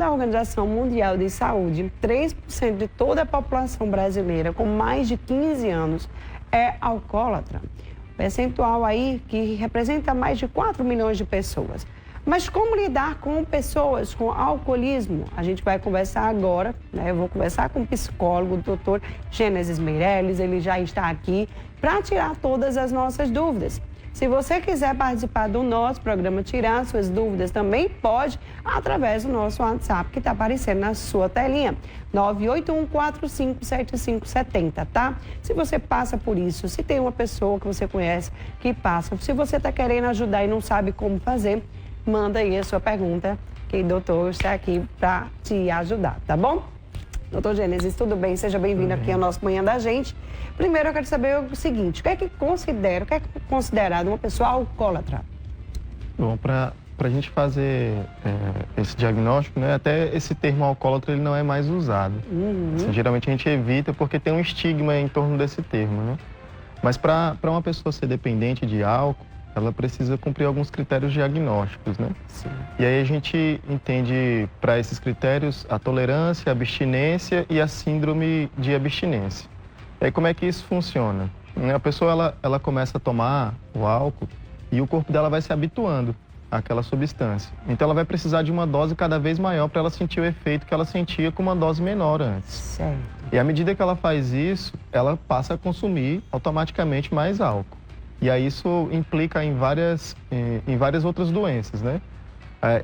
a Organização Mundial de Saúde, 3% de toda a população brasileira com mais de 15 anos é alcoólatra. Percentual aí que representa mais de 4 milhões de pessoas. Mas como lidar com pessoas com alcoolismo? A gente vai conversar agora, né? Eu vou conversar com o psicólogo, o doutor Gênesis Meirelles, ele já está aqui para tirar todas as nossas dúvidas. Se você quiser participar do nosso programa, tirar suas dúvidas, também pode através do nosso WhatsApp, que está aparecendo na sua telinha, 981457570, tá? Se você passa por isso, se tem uma pessoa que você conhece que passa, se você está querendo ajudar e não sabe como fazer, manda aí a sua pergunta, que o doutor está aqui para te ajudar, tá bom? Doutor Gênesis, tudo bem? Seja bem-vindo aqui ao nosso Manhã da Gente. Primeiro, eu quero saber o seguinte, o que é considerado uma pessoa alcoólatra? Bom, para a gente fazer esse diagnóstico, né, até esse termo alcoólatra ele não é mais usado. Assim, geralmente a gente evita porque tem um estigma em torno desse termo, né? Mas para uma pessoa ser dependente de álcool, ela precisa cumprir alguns critérios diagnósticos, né? Sim. E aí a gente entende para esses critérios a tolerância, a abstinência e a síndrome de abstinência. E aí como é que isso funciona? A pessoa ela começa a tomar o álcool e o corpo dela vai se habituando àquela substância. Então ela vai precisar de uma dose cada vez maior para ela sentir o efeito que ela sentia com uma dose menor antes. Certo. E à medida que ela faz isso, ela passa a consumir automaticamente mais álcool. E aí isso implica em várias outras doenças, né?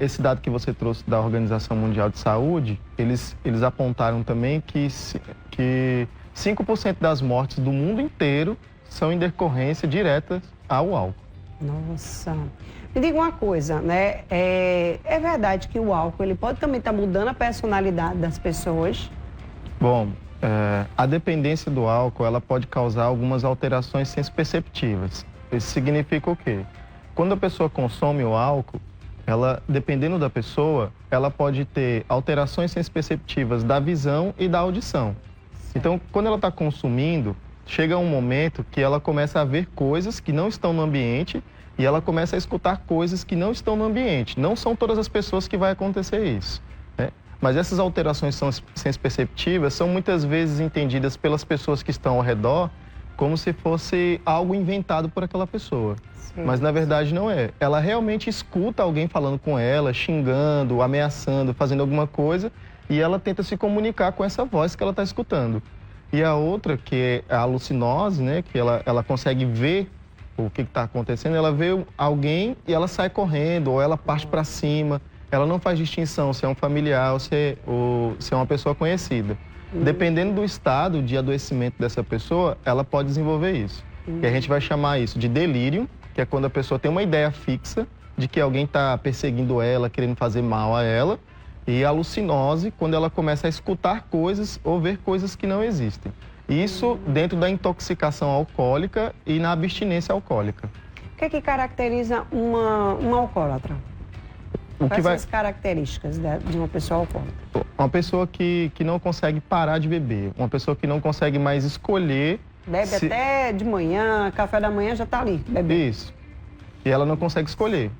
Esse dado que você trouxe da Organização Mundial de Saúde, eles apontaram também que 5% das mortes do mundo inteiro são em decorrência direta ao álcool. Nossa. Me diga uma coisa, né? É verdade que o álcool ele pode também estar mudando a personalidade das pessoas? Bom, a dependência do álcool ela pode causar algumas alterações sensperceptivas. Isso significa o quê? Quando a pessoa consome o álcool, ela, dependendo da pessoa, ela pode ter alterações sensperceptivas da visão e da audição. Então, quando ela está consumindo, chega um momento que ela começa a ver coisas que não estão no ambiente e ela começa a escutar coisas que não estão no ambiente. Não são todas as pessoas que vai acontecer isso, né? Mas essas alterações sensperceptivas são muitas vezes entendidas pelas pessoas que estão ao redor como se fosse algo inventado por aquela pessoa. Sim. Mas na verdade não é. Ela realmente escuta alguém falando com ela, xingando, ameaçando, fazendo alguma coisa e ela tenta se comunicar com essa voz que ela está escutando. E a outra, que é a alucinose, né, que ela consegue ver o que está acontecendo, ela vê alguém e ela sai correndo ou ela parte para cima. Ela não faz distinção se é um familiar ou se é uma pessoa conhecida. Dependendo do estado de adoecimento dessa pessoa, ela pode desenvolver isso. E a gente vai chamar isso de delírio, que é quando a pessoa tem uma ideia fixa de que alguém está perseguindo ela, querendo fazer mal a ela. E a alucinose, quando ela começa a escutar coisas ou ver coisas que não existem. Isso dentro da intoxicação alcoólica e na abstinência alcoólica. O que é que caracteriza uma alcoólatra? Quais são as características de uma pessoa alcoólatra? Uma pessoa que não consegue parar de beber, uma pessoa que não consegue mais escolher... Bebe até de manhã, café da manhã já está ali, bebendo. Isso. E ela não consegue escolher.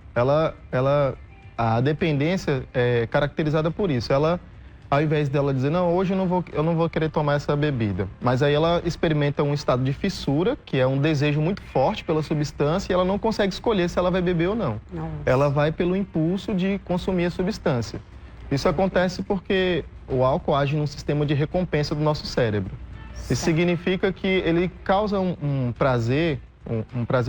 A dependência é caracterizada por isso. Ela, ao invés dela dizer, não, hoje eu não vou querer tomar essa bebida. Mas aí ela experimenta um estado de fissura, que é um desejo muito forte pela substância, e ela não consegue escolher se ela vai beber ou não. Nossa. Ela vai pelo impulso de consumir a substância. Isso acontece porque o álcool age num sistema de recompensa do nosso cérebro. Isso significa que ele causa um prazer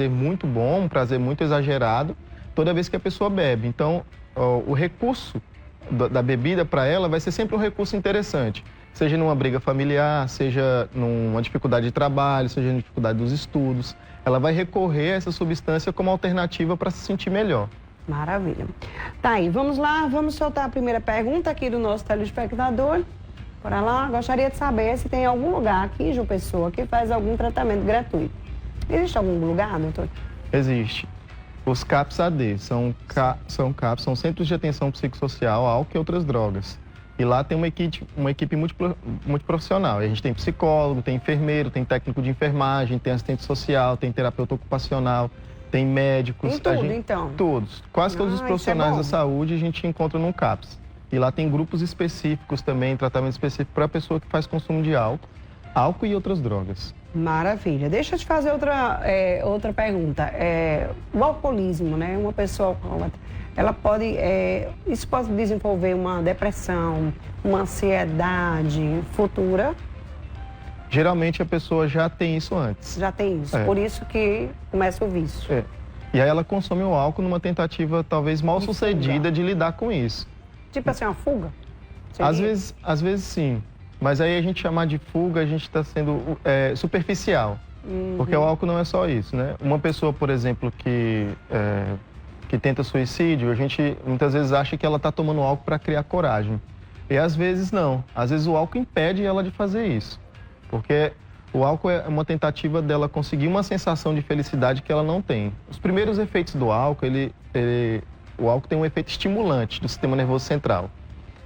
muito bom, um prazer muito exagerado, toda vez que a pessoa bebe. Então, o recurso da bebida para ela vai ser sempre um recurso interessante, seja numa briga familiar, seja numa dificuldade de trabalho, seja na dificuldade dos estudos. Ela vai recorrer a essa substância como alternativa para se sentir melhor. Maravilha. Tá aí, vamos lá, vamos soltar a primeira pergunta aqui do nosso telespectador. Bora lá, gostaria de saber se tem algum lugar aqui em João Pessoa que faz algum tratamento gratuito. Existe algum lugar, doutor? Existe. Os CAPS-AD são Centros de Atenção Psicossocial, álcool e outras drogas. E lá tem uma equipe muito profissional. A gente tem psicólogo, tem enfermeiro, tem técnico de enfermagem, tem assistente social, tem terapeuta ocupacional, tem médicos. Tem tudo, então? Todos. Quase todos os profissionais da saúde a gente encontra num CAPS. E lá tem grupos específicos também, tratamento específico para a pessoa que faz consumo de álcool e outras drogas. Maravilha. Deixa eu te fazer outra pergunta. O alcoolismo, né? Uma pessoa alcoólatra, ela pode, isso pode desenvolver uma depressão, uma ansiedade futura? Geralmente a pessoa já tem isso antes. Já tem isso, por isso que começa o vício. E aí ela consome o álcool numa tentativa talvez mal sucedida de lidar com isso. Tipo assim, uma fuga? Às vezes sim. Mas aí a gente chamar de fuga, a gente está sendo superficial. Porque o álcool não é só isso, né? Uma pessoa, por exemplo, que tenta suicídio, a gente muitas vezes acha que ela está tomando álcool para criar coragem. E às vezes não. Às vezes o álcool impede ela de fazer isso. Porque o álcool é uma tentativa dela conseguir uma sensação de felicidade que ela não tem. Os primeiros efeitos do álcool, o álcool tem um efeito estimulante do sistema nervoso central.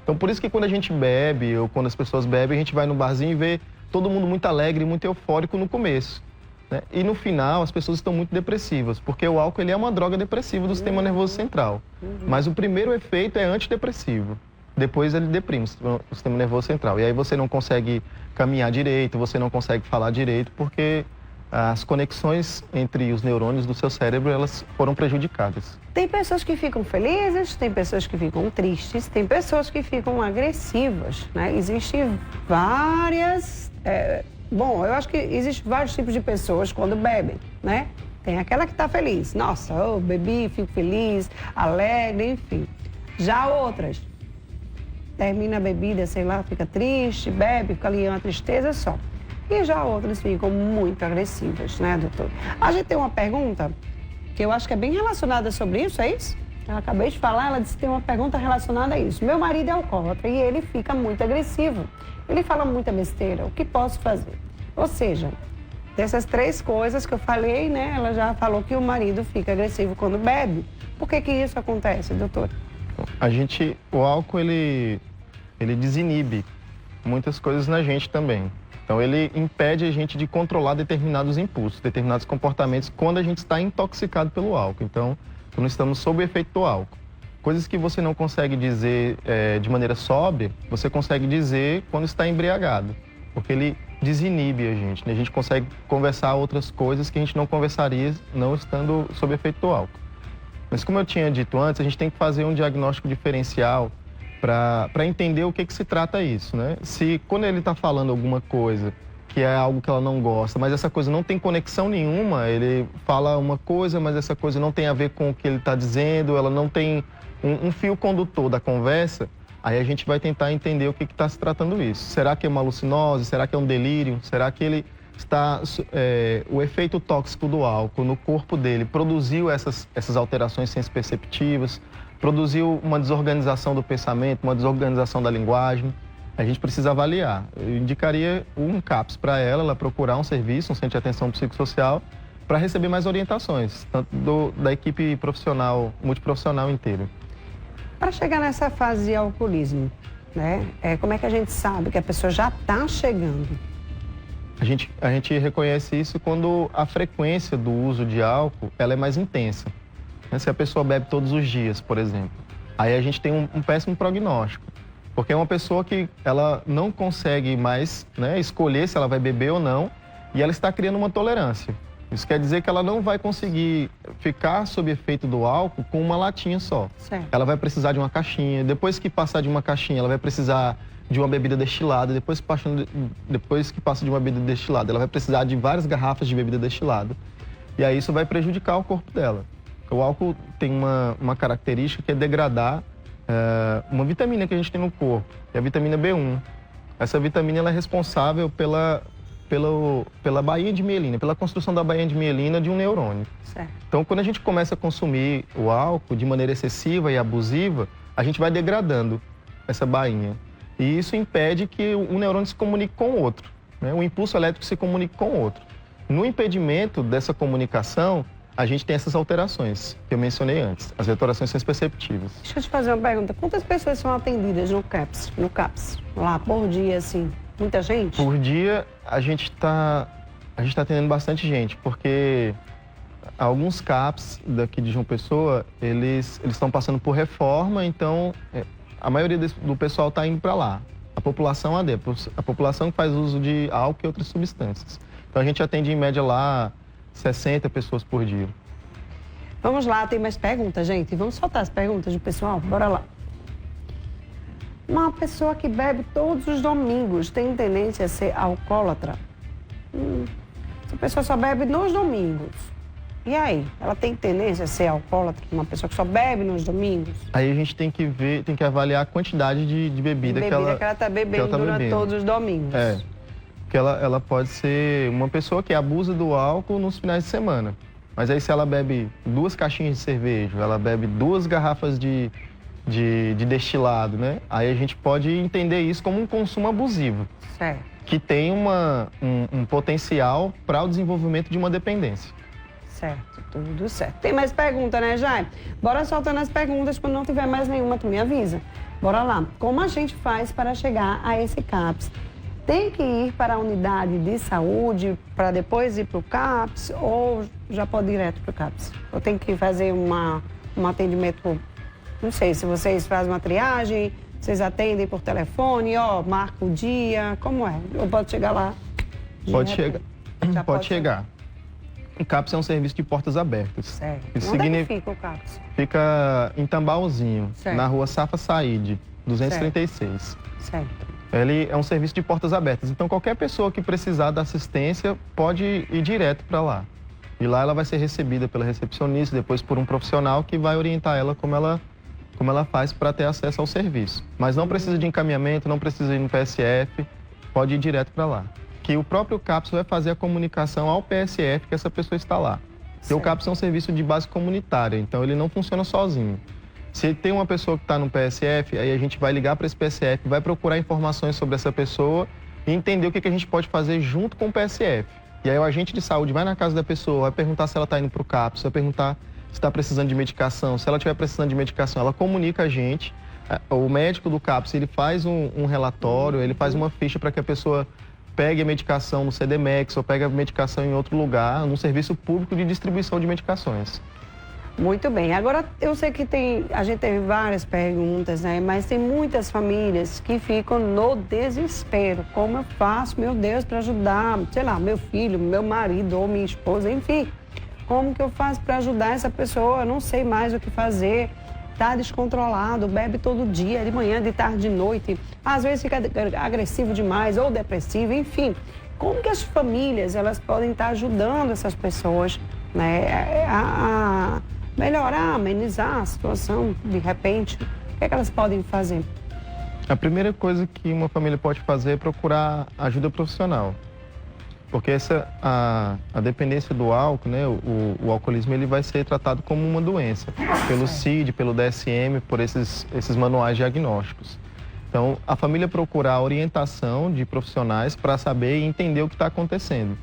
Então, por isso que quando a gente bebe, ou quando as pessoas bebem, a gente vai no barzinho e vê todo mundo muito alegre, muito eufórico no começo, né? E no final, as pessoas estão muito depressivas, porque o álcool ele é uma droga depressiva do sistema nervoso central. Mas o primeiro efeito é antidepressivo. Depois ele deprime o sistema nervoso central. E aí você não consegue caminhar direito, você não consegue falar direito, porque as conexões entre os neurônios do seu cérebro, elas foram prejudicadas. Tem pessoas que ficam felizes, tem pessoas que ficam tristes, tem pessoas que ficam agressivas, né? Existem várias... Bom, eu acho que existem vários tipos de pessoas quando bebem, né? Tem aquela que está feliz. Nossa, eu bebi, fico feliz, alegre, enfim. Já outras, termina a bebida, sei lá, fica triste, bebe, fica ali uma tristeza só. E já outras ficam muito agressivas, né, doutor? A gente tem uma pergunta que eu acho que é bem relacionada sobre isso, é isso? Eu acabei de falar, ela disse que tem uma pergunta relacionada a isso. Meu marido é alcoólatra e ele fica muito agressivo. Ele fala muita besteira, o que posso fazer? Ou seja, dessas 3 coisas que eu falei, né, ela já falou que o marido fica agressivo quando bebe. Por que isso acontece, doutor? O álcool, ele desinibe muitas coisas na gente também. Então, ele impede a gente de controlar determinados impulsos, determinados comportamentos quando a gente está intoxicado pelo álcool. Então, quando estamos sob o efeito do álcool. Coisas que você não consegue dizer de maneira sóbria, você consegue dizer quando está embriagado. Porque ele desinibe a gente, né? A gente consegue conversar outras coisas que a gente não conversaria não estando sob o efeito do álcool. Mas como eu tinha dito antes, a gente tem que fazer um diagnóstico diferencial para entender o que se trata isso, né? Se quando ele está falando alguma coisa que é algo que ela não gosta, mas essa coisa não tem conexão nenhuma, ele fala uma coisa, mas essa coisa não tem a ver com o que ele está dizendo, ela não tem um fio condutor da conversa, aí a gente vai tentar entender o que está se tratando isso. Será que é uma alucinose? Será que é um delírio? Será que ele está... o efeito tóxico do álcool no corpo dele produziu essas alterações sensperceptivas, produziu uma desorganização do pensamento, uma desorganização da linguagem. A gente precisa avaliar. Eu indicaria um CAPS para ela procurar um serviço, um centro de atenção psicossocial, para receber mais orientações, tanto da equipe profissional, multiprofissional inteira. Para chegar nessa fase de alcoolismo, né? Como é que a gente sabe que a pessoa já está chegando? A gente reconhece isso quando a frequência do uso de álcool ela é mais intensa. Se a pessoa bebe todos os dias, por exemplo, aí a gente tem um péssimo prognóstico. Porque é uma pessoa que ela não consegue mais, né, escolher se ela vai beber ou não, e ela está criando uma tolerância. Isso quer dizer que ela não vai conseguir ficar sob efeito do álcool com uma latinha só. Certo. Ela vai precisar de uma caixinha, depois que passar de uma caixinha, ela vai precisar de uma bebida destilada, depois que passa de uma bebida destilada, ela vai precisar de várias garrafas de bebida destilada. E aí isso vai prejudicar o corpo dela. O álcool tem uma característica que é degradar uma vitamina que a gente tem no corpo, que é a vitamina B1. Essa vitamina ela é responsável pela bainha de mielina, pela construção da bainha de mielina de um neurônio. Certo. Então, quando a gente começa a consumir o álcool de maneira excessiva e abusiva, a gente vai degradando essa bainha. E isso impede que um neurônio se comunique com o outro, né? O impulso elétrico se comunique com o outro. No impedimento dessa comunicação, a gente tem essas alterações que eu mencionei antes, as alterações sensperceptivas. Deixa eu te fazer uma pergunta. Quantas pessoas são atendidas no CAPS, lá por dia, assim? Muita gente? Por dia, a gente tá atendendo bastante gente, porque alguns CAPS daqui de João Pessoa, eles estão passando por reforma, então a maioria do pessoal está indo para lá. A população AD, a população que faz uso de álcool e outras substâncias. Então a gente atende em média lá 60 pessoas por dia. Vamos lá, tem mais perguntas, gente. Vamos soltar as perguntas do pessoal? Bora lá. Uma pessoa que bebe todos os domingos tem tendência a ser alcoólatra? Essa pessoa só bebe nos domingos. E aí? Ela tem tendência a ser alcoólatra? Uma pessoa que só bebe nos domingos? Aí a gente tem que ver, tem que avaliar a quantidade de bebida que ela está bebendo durante todos os domingos. É. Porque ela pode ser uma pessoa que abusa do álcool nos finais de semana. Mas aí se ela bebe 2 caixinhas de cerveja, ela bebe 2 garrafas de destilado, né? Aí a gente pode entender isso como um consumo abusivo. Certo. Que tem um potencial para o desenvolvimento de uma dependência. Certo, tudo certo. Tem mais pergunta, né, Jai? Bora soltando as perguntas, quando não tiver mais nenhuma, tu me avisa. Bora lá. Como a gente faz para chegar a esse CAPS? Tem que ir para a unidade de saúde para depois ir para o CAPS ou já pode ir direto para o CAPS? Ou tem que fazer um atendimento, não sei, se vocês fazem uma triagem, vocês atendem por telefone, marca o dia, como é? Ou pode chegar lá? Pode chegar. Pode chegar. O CAPS é um serviço de portas abertas. Certo. Onde é que fica o CAPS? Fica em Tambaúzinho, na rua Safa Said, 236. Certo. Ele é um serviço de portas abertas. Então, qualquer pessoa que precisar da assistência pode ir direto para lá. E lá ela vai ser recebida pela recepcionista, depois por um profissional que vai orientar ela como ela faz para ter acesso ao serviço. Mas não precisa de encaminhamento, não precisa ir no PSF, pode ir direto para lá. Que o próprio CAPS vai fazer a comunicação ao PSF que essa pessoa está lá. Porque o CAPS é um serviço de base comunitária, então ele não funciona sozinho. Se tem uma pessoa que está no PSF, aí a gente vai ligar para esse PSF, vai procurar informações sobre essa pessoa e entender o que a gente pode fazer junto com o PSF. E aí o agente de saúde vai na casa da pessoa, vai perguntar se ela está indo para o CAPS, vai perguntar se está precisando de medicação. Se ela estiver precisando de medicação, ela comunica a gente. O médico do CAPS, ele faz um relatório, ele faz uma ficha para que a pessoa pegue a medicação no CDMEX ou pegue a medicação em outro lugar, num serviço público de distribuição de medicações. Muito bem. Agora, eu sei que a gente teve várias perguntas, né? Mas tem muitas famílias que ficam no desespero. Como eu faço, meu Deus, para ajudar, sei lá, meu filho, meu marido ou minha esposa, enfim. Como que eu faço para ajudar essa pessoa? Eu não sei mais o que fazer. Tá descontrolado, bebe todo dia, de manhã, de tarde, de noite. Às vezes fica agressivo demais ou depressivo, enfim. Como que as famílias, elas podem estar ajudando essas pessoas, né, a melhorar, amenizar a situação, de repente? O que é que elas podem fazer? A primeira coisa que uma família pode fazer é procurar ajuda profissional. Porque a dependência do álcool, né, o alcoolismo, ele vai ser tratado como uma doença. Pelo CID, pelo DSM, por esses manuais diagnósticos. Então, a família procurar orientação de profissionais para saber e entender o que está acontecendo.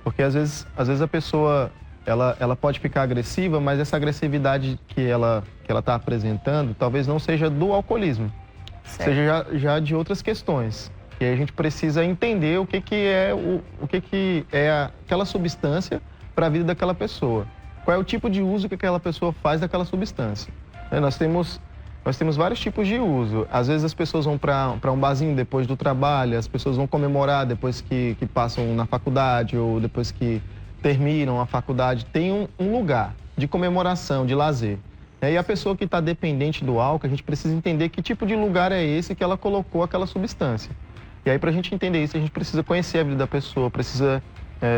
Porque às vezes a pessoa ela pode ficar agressiva, mas essa agressividade que ela está apresentando talvez não seja do alcoolismo, seja já de outras questões. E aí a gente precisa entender o que é aquela substância para a vida daquela pessoa. Qual é o tipo de uso que aquela pessoa faz daquela substância. Nós temos vários tipos de uso. Às vezes as pessoas vão para um barzinho depois do trabalho, as pessoas vão comemorar depois que passam na faculdade ou depois que terminam a faculdade. Tem um lugar de comemoração, de lazer. E a pessoa que está dependente do álcool, a gente precisa entender que tipo de lugar é esse que ela colocou aquela substância. E aí, para a gente entender isso, a gente precisa conhecer a vida da pessoa, precisa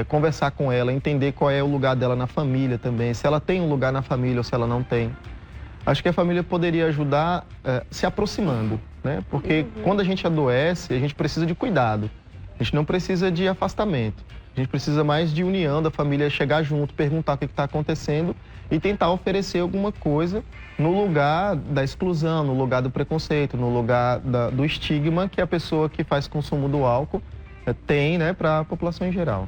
conversar com ela, entender qual é o lugar dela na família também, se ela tem um lugar na família ou se ela não tem. Acho que a família poderia ajudar se aproximando, né? Porque quando a gente adoece, a gente precisa de cuidado. A gente não precisa de afastamento. A gente precisa mais de união da família, chegar junto, perguntar o que está acontecendo e tentar oferecer alguma coisa no lugar da exclusão, no lugar do preconceito, no lugar do estigma que a pessoa que faz consumo do álcool tem, né, para a população em geral.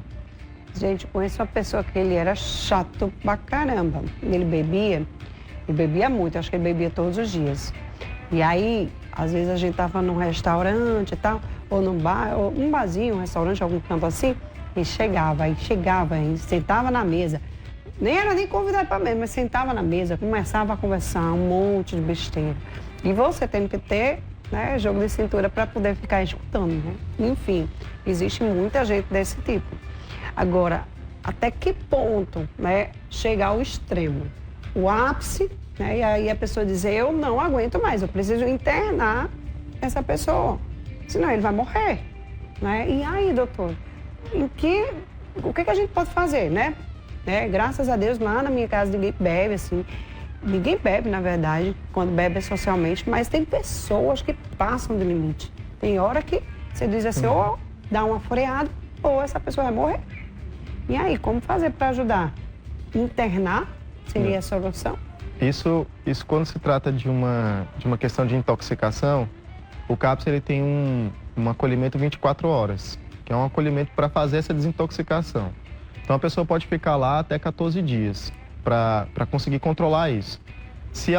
Gente, conheço uma pessoa que ele era chato pra caramba. Ele bebia muito, acho que ele bebia todos os dias. E aí, às vezes a gente tava num restaurante e tal, ou num bar, ou um barzinho, um restaurante, algum canto assim, e chegava, e sentava na mesa. Nem era nem convidado para mesa, mas sentava na mesa, começava a conversar um monte de besteira. E você tem que ter, né, jogo de cintura para poder ficar escutando, né? Enfim, existe muita gente desse tipo. Agora, até que ponto, né, chegar ao extremo? O ápice, né, e aí a pessoa dizer, eu não aguento mais, eu preciso internar essa pessoa, senão ele vai morrer, né? E aí, doutor, o que a gente pode fazer, né? Graças a Deus, lá na minha casa ninguém bebe, assim, ninguém bebe, na verdade, quando bebe é socialmente, mas tem pessoas que passam do limite. Tem hora que você diz assim, ou dá uma freada, ou essa pessoa vai morrer. E aí, como fazer para ajudar? Internar seria a solução? Isso quando se trata de uma questão de intoxicação, o CAPS ele tem um acolhimento 24 horas, que é um acolhimento para fazer essa desintoxicação. Então a pessoa pode ficar lá até 14 dias para conseguir controlar isso. Se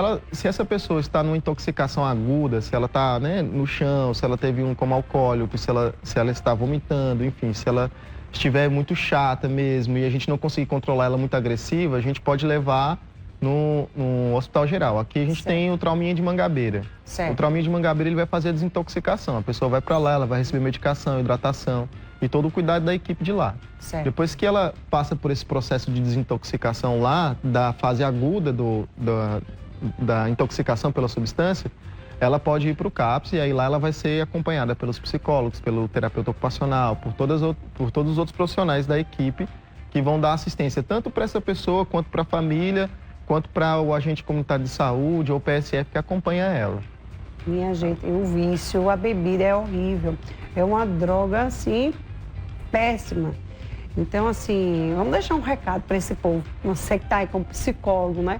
essa pessoa está numa intoxicação aguda, se ela está, né, no chão, se ela teve um coma alcoólico, se ela está vomitando, enfim, se ela estiver muito chata mesmo e a gente não conseguir controlar ela muito agressiva, a gente pode levar no hospital geral. Aqui a gente tem o trauminha de Mangabeira. Certo. O trauminha de Mangabeira ele vai fazer a desintoxicação. A pessoa vai para lá, ela vai receber medicação, hidratação e todo o cuidado da equipe de lá. Certo. Depois que ela passa por esse processo de desintoxicação lá, da fase aguda da intoxicação pela substância, ela pode ir para o CAPS e aí lá ela vai ser acompanhada pelos psicólogos, pelo terapeuta ocupacional, por todos os outros profissionais da equipe que vão dar assistência tanto para essa pessoa, quanto para a família, quanto para o agente comunitário de saúde ou PSF que acompanha ela. Minha gente, o vício, a bebida é horrível. É uma droga, assim, péssima. Então, assim, vamos deixar um recado para esse povo. Você que está aí como psicólogo, né?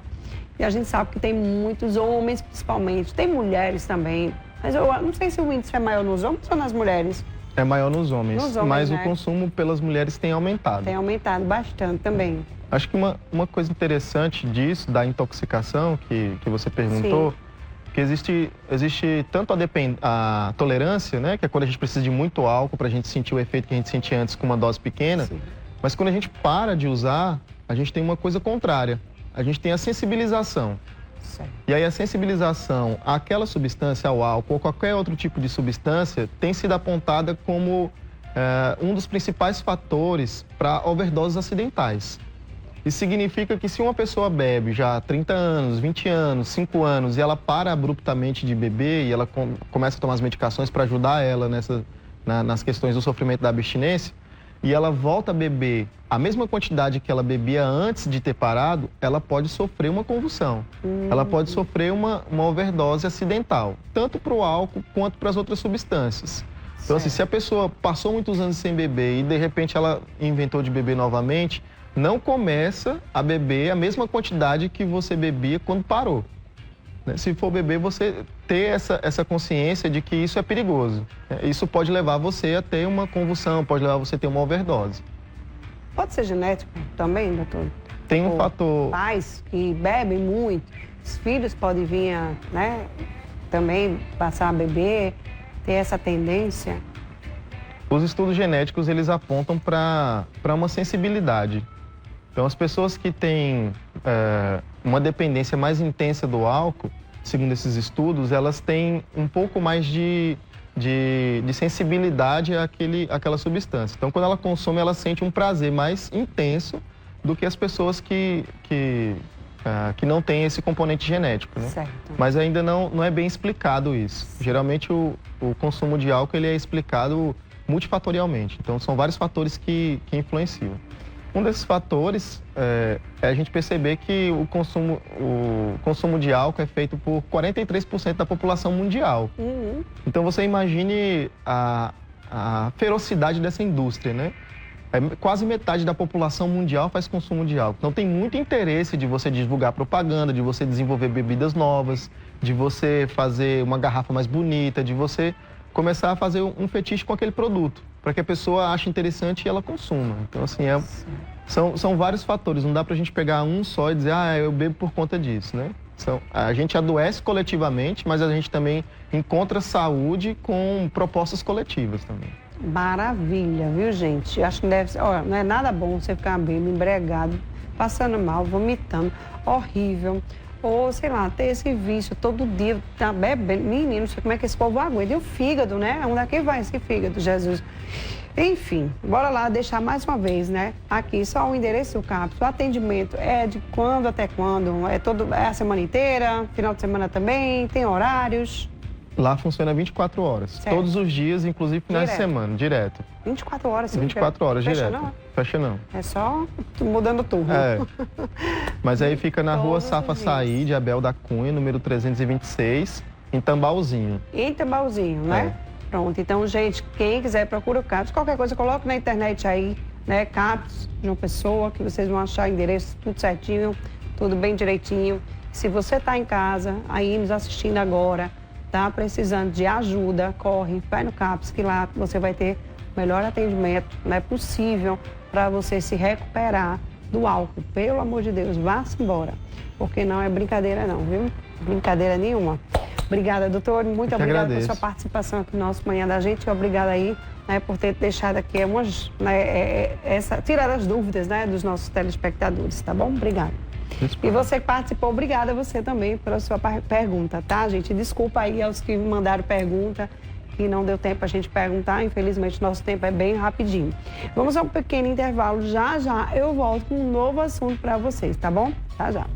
E a gente sabe que tem muitos homens, principalmente. Tem mulheres também. Mas eu não sei se o índice é maior nos homens ou nas mulheres. É maior nos homens, mas né? O consumo pelas mulheres tem aumentado. Tem aumentado bastante também. Acho que uma coisa interessante disso, da intoxicação que você perguntou, Sim. que existe tanto a tolerância, né, que é quando a gente precisa de muito álcool para a gente sentir o efeito que a gente sentia antes com uma dose pequena, Sim. mas quando a gente para de usar, a gente tem uma coisa contrária. A gente tem a sensibilização. Certo. E aí a sensibilização àquela substância, ao álcool ou qualquer outro tipo de substância, tem sido apontada como um dos principais fatores para overdoses acidentais. Isso significa que se uma pessoa bebe já há 30 anos, 20 anos, 5 anos e ela para abruptamente de beber e ela começa a tomar as medicações para ajudar ela nas questões do sofrimento da abstinência, e ela volta a beber a mesma quantidade que ela bebia antes de ter parado, ela pode sofrer uma convulsão. Ela pode sofrer uma overdose acidental, tanto para o álcool quanto para as outras substâncias. Então, assim, se a pessoa passou muitos anos sem beber e de repente ela inventou de beber novamente, não começa a beber a mesma quantidade que você bebia quando parou. Se for beber, você ter essa consciência de que isso é perigoso. Isso pode levar você a ter uma convulsão, pode levar você a ter uma overdose. Pode ser genético também, doutor? Tem um fator... Pais que bebem muito, os filhos podem vir né, também passar a beber, ter essa tendência? Os estudos genéticos, eles apontam para uma sensibilidade. Então, as pessoas que têm uma dependência mais intensa do álcool, segundo esses estudos, elas têm um pouco mais de sensibilidade àquela substância. Então, quando ela consome, ela sente um prazer mais intenso do que as pessoas que não têm esse componente genético, né? Certo. Mas ainda não é bem explicado isso. Geralmente, o consumo de álcool ele é explicado multifatorialmente. Então, são vários fatores que influenciam. Um desses fatores é a gente perceber que o consumo de álcool é feito por 43% da população mundial. Uhum. Então você imagine a ferocidade dessa indústria, né? Quase metade da população mundial faz consumo de álcool. Então tem muito interesse de você divulgar propaganda, de você desenvolver bebidas novas, de você fazer uma garrafa mais bonita, de você começar a fazer um fetiche com aquele produto, para que a pessoa ache interessante e ela consuma. Então, assim, são vários fatores. Não dá para a gente pegar um só e dizer, eu bebo por conta disso, né? A gente adoece coletivamente, mas a gente também encontra saúde com propostas coletivas também. Maravilha, viu, gente? Acho que deve ser... Olha, não é nada bom você ficar bêbado, embriagado, passando mal, vomitando. Horrível. ou sei lá, ter esse vício todo dia, tá bebendo, menino, não sei como é que esse povo aguenta. E o fígado, né? Onde é que vai esse fígado, Jesus? Enfim, bora lá deixar mais uma vez, né? Aqui só o endereço do CAPS. O atendimento é de quando até quando? É a semana inteira, final de semana também, tem horários? Lá funciona 24 horas, certo. Todos os dias, inclusive finais de semana, direto. 24 horas, sim. 24 horas, Fecha direto. Não? Fecha não. É só mudando turno. É. Mas aí fica na rua Todos Safa os Saí, de Abel da Cunha, número 326, em Tambalzinho. Em Tambalzinho, né? Pronto, então, gente, quem quiser procura o CAPS. Qualquer coisa, coloca na internet aí, né? CAPS, João Pessoa, que vocês vão achar o endereço tudo certinho, tudo bem direitinho. Se você está em casa, aí nos assistindo agora, tá precisando de ajuda, corre, vai no CAPS, que lá você vai ter melhor atendimento, não é possível para você se recuperar do álcool. Pelo amor de Deus, vá-se embora, porque não é brincadeira não, viu? Brincadeira nenhuma. Obrigada, doutor, muito obrigada pela sua participação aqui no nosso Manhã da Gente, obrigada aí, né, por ter deixado aqui tirar as dúvidas, né, dos nossos telespectadores, tá bom? Obrigada. E você que participou, obrigada a você também pela sua pergunta, tá, gente? Desculpa aí aos que mandaram pergunta e não deu tempo a gente perguntar, infelizmente nosso tempo é bem rapidinho. Vamos a um pequeno intervalo, já já eu volto com um novo assunto para vocês, tá bom? Já já.